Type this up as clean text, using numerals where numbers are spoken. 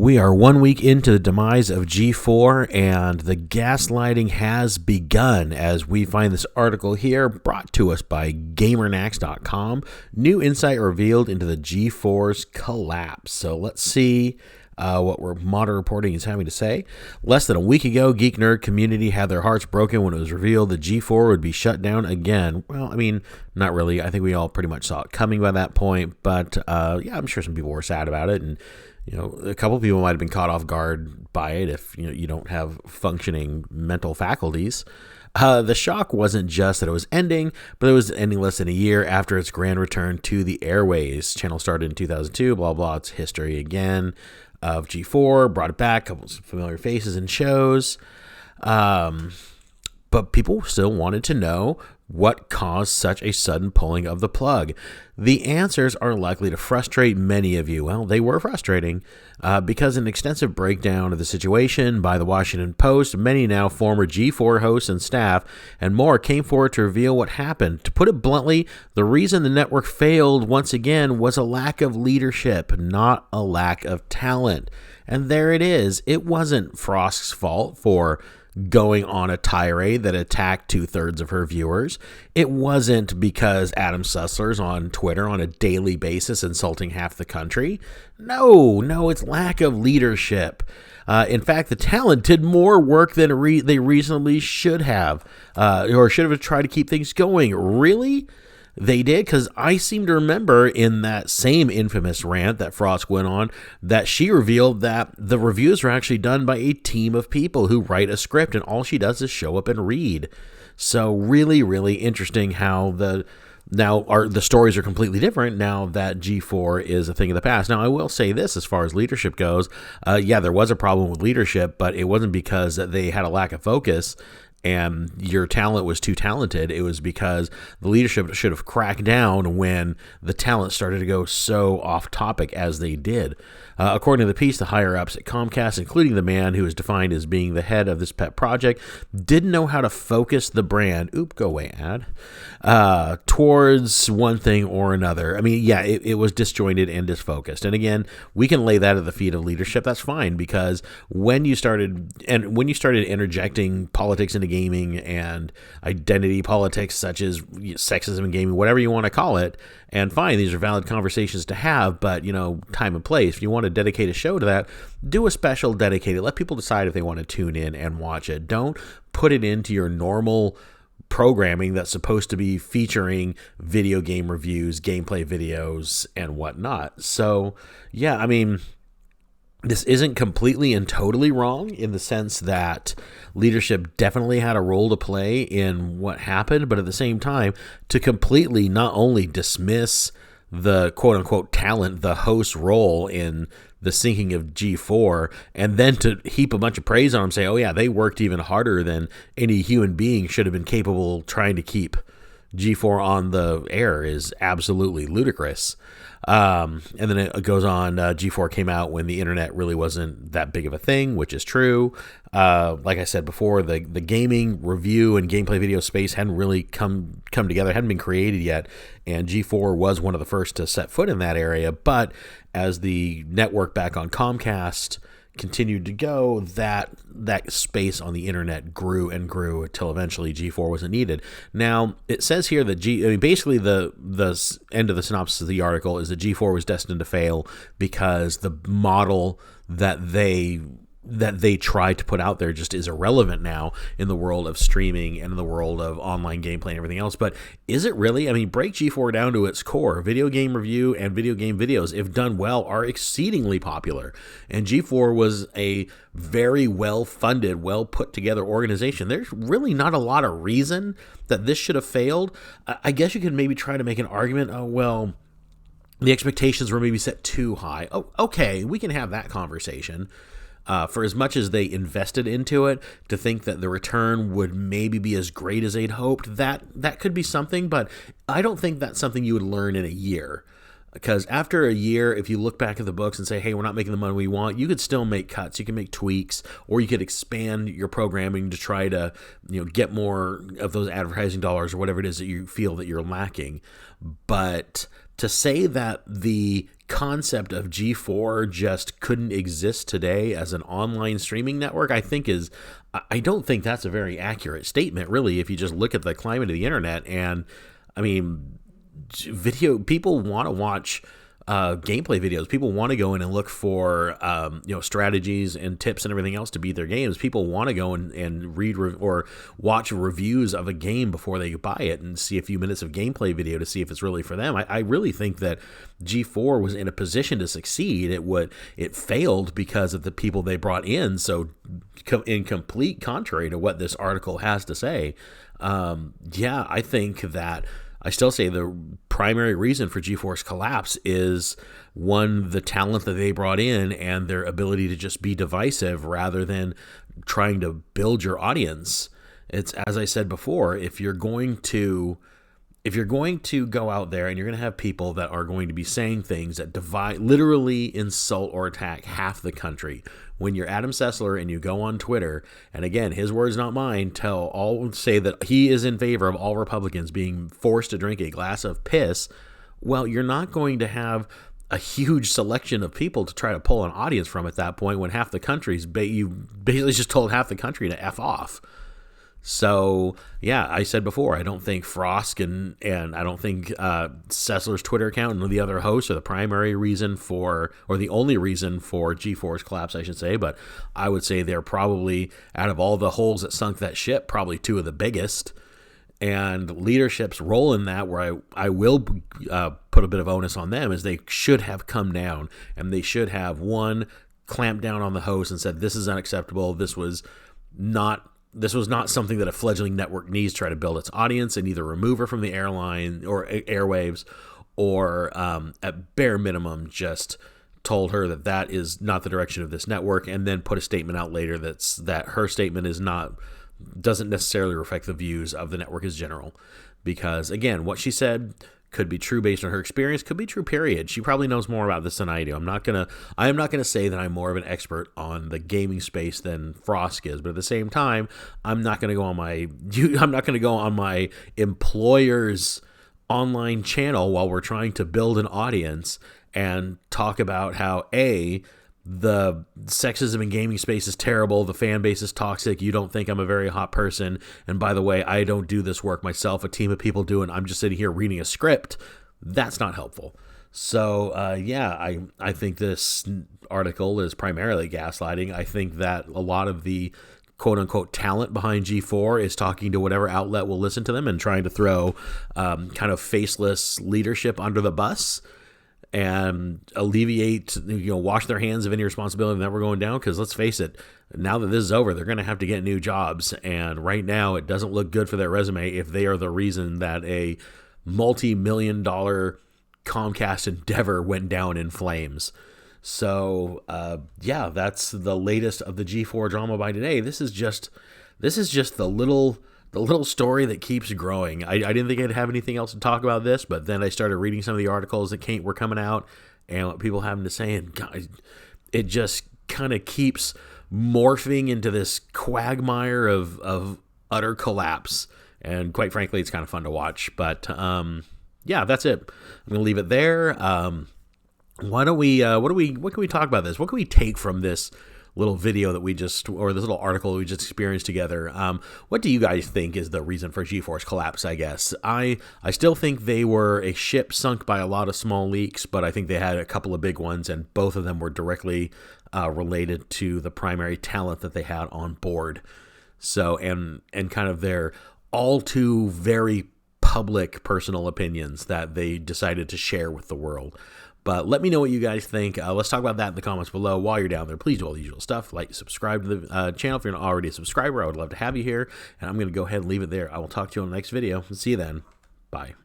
We are 1 week into the demise of G4, and the gaslighting has begun, as we find this article here brought to us by GamerNax.com. New insight revealed into the G4's collapse. So let's see what modern reporting is having to say. Less than a week ago, Geek Nerd community had their hearts broken when it was revealed that G4 would be shut down again. Well, I mean, not really. I think we all pretty much saw it coming by that point, but yeah, I'm sure some people were sad about it, and a couple of people might have been caught off guard by it if you don't have functioning mental faculties. The shock wasn't just that it was ending, but it was ending less than a year after its grand return to the airways. Channel started in 2002, blah, blah. It's history again of G4, brought it back, a couple of familiar faces and shows. But people still wanted to know what caused such a sudden pulling of the plug. The answers are likely to frustrate many of you. Well, they were frustrating because an extensive breakdown of the situation by the Washington Post, many now former G4 hosts and staff, and more came forward to reveal what happened. To put it bluntly, the reason the network failed once again was a lack of leadership, not a lack of talent. And there it is. It wasn't Frost's fault for going on a tirade that attacked 2/3 of her viewers. It wasn't because Adam Sussler's on Twitter on a daily basis insulting half the country. No, it's lack of leadership. In fact, the talent did more work than they reasonably should have, or should have tried to keep things going. Really? They did, because I seem to remember in that same infamous rant that Frost went on that she revealed that the reviews were actually done by a team of people who write a script, and all she does is show up and read. So really, really interesting how the stories are completely different now that G4 is a thing of the past. Now, I will say this as far as leadership goes. Yeah, there was a problem with leadership, but it wasn't because they had a lack of focus and your talent was too talented. It was because the leadership should have cracked down when the talent started to go so off topic as they did. According to the piece, the higher-ups at Comcast, including the man who is defined as being the head of this pet project, didn't know how to focus the brand, go away ad, towards one thing or another. I mean, yeah, it was disjointed and disfocused. And again, we can lay that at the feet of leadership. That's fine, because when you started interjecting politics into gaming and identity politics such as sexism in gaming, whatever you want to call it, and fine, these are valid conversations to have, but time and place. If you want to dedicate a show to that, do a special dedicated. Let people decide if they want to tune in and watch it. Don't put it into your normal programming that's supposed to be featuring video game reviews, gameplay videos, and whatnot. So, yeah, I mean, this isn't completely and totally wrong in the sense that leadership definitely had a role to play in what happened, but at the same time, to completely not only dismiss the quote-unquote talent, the host role in the sinking of G4, and then to heap a bunch of praise on them, say, oh yeah, they worked even harder than any human being should have been capable trying to keep G4 on the air, is absolutely ludicrous. And then it goes on, G4 came out when the internet really wasn't that big of a thing, which is true. Like I said before, the gaming review and gameplay video space hadn't really come together, hadn't been created yet, and G4 was one of the first to set foot in that area. But as the network back on Comcast continued to go, that space on the internet grew and grew until eventually G4 wasn't needed. Now, it says here that basically the end of the synopsis of the article is that G4 was destined to fail because the model that they tried to put out there just is irrelevant now in the world of streaming and in the world of online gameplay and everything else. But is it really? I mean, break G4 down to its core. Video game review and video game videos, if done well, are exceedingly popular. And G4 was a very well-funded, well-put-together organization. There's really not a lot of reason that this should have failed. I guess you could maybe try to make an argument, the expectations were maybe set too high. Oh, okay, we can have that conversation. For as much as they invested into it, to think that the return would maybe be as great as they'd hoped, that could be something, but I don't think that's something you would learn in a year. Because after a year, if you look back at the books and say, hey, we're not making the money we want, you could still make cuts, you can make tweaks, or you could expand your programming to try to get more of those advertising dollars or whatever it is that you feel that you're lacking. But to say that the concept of G4 just couldn't exist today as an online streaming network, I don't think that's a very accurate statement, really, if you just look at the climate of the internet. And I mean, people want to watch gameplay videos. People want to go in and look for strategies and tips and everything else to beat their games. People want to go and read or watch reviews of a game before they buy it and see a few minutes of gameplay video to see if it's really for them. I really think that G4 was in a position to succeed. It failed because of the people they brought in. So in complete contrary to what this article has to say, I think that I still say the primary reason for G4's collapse is, one, the talent that they brought in and their ability to just be divisive rather than trying to build your audience. It's, as I said before, if you're going to go out there and you're going to have people that are going to be saying things that literally insult or attack half the country. When you're Adam Sessler and you go on Twitter, and again, his words, not mine, say that he is in favor of all Republicans being forced to drink a glass of piss, well, you're not going to have a huge selection of people to try to pull an audience from at that point when half the country's, you basically just told half the country to F off. So, yeah, I said before, I don't think Frost and I don't think Sessler's Twitter account and the other hosts are the primary reason or the only reason for G4's collapse, I should say. But I would say they're probably, out of all the holes that sunk that ship, probably two of the biggest. And leadership's role in that, where I will put a bit of onus on them, is they should have come down and they should have, one, clamped down on the host and said, this is unacceptable. This was not something that a fledgling network needs to try to build its audience, and either remove her from the airline or airwaves, or at bare minimum just told her that is not the direction of this network, and then put a statement out later that her statement doesn't necessarily reflect the views of the network as general. Because again, what she said could be true based on her experience, could be true, period. She probably knows more about this than I do. I am not gonna say that I'm more of an expert on the gaming space than Frost is, but at the same time, I'm not gonna go on my employer's online channel while we're trying to build an audience and talk about how the sexism in gaming space is terrible, the fan base is toxic, you don't think I'm a very hot person, and by the way, I don't do this work myself, a team of people do, and I'm just sitting here reading a script. That's not helpful. So, I think this article is primarily gaslighting. I think that a lot of the quote-unquote talent behind G4 is talking to whatever outlet will listen to them and trying to throw kind of faceless leadership under the bus and alleviate, wash their hands of any responsibility that we're going down. Because let's face it, now that this is over, they're going to have to get new jobs. And right now, it doesn't look good for their resume if they are the reason that a multi-million-dollar Comcast endeavor went down in flames. So, that's the latest of the G4 drama by today. This is just the little story that keeps growing. I didn't think I'd have anything else to talk about this, but then I started reading some of the articles that were coming out and what people having to say, and God, it just kind of keeps morphing into this quagmire of utter collapse. And quite frankly, it's kind of fun to watch. But that's it. I'm gonna leave it there. What can we talk about this? What can we take from this little video this little article we just experienced together? What do you guys think is the reason for G4's collapse? I guess I still think they were a ship sunk by a lot of small leaks, but I think they had a couple of big ones, and both of them were directly related to the primary talent that they had on board. So, and kind of their all too very public personal opinions that they decided to share with the world. But let me know what you guys think. Let's talk about that in the comments below. While you're down there, please do all the usual stuff. Like, subscribe to the channel if you're not already a subscriber. I would love to have you here. And I'm going to go ahead and leave it there. I will talk to you on the next video. See you then. Bye.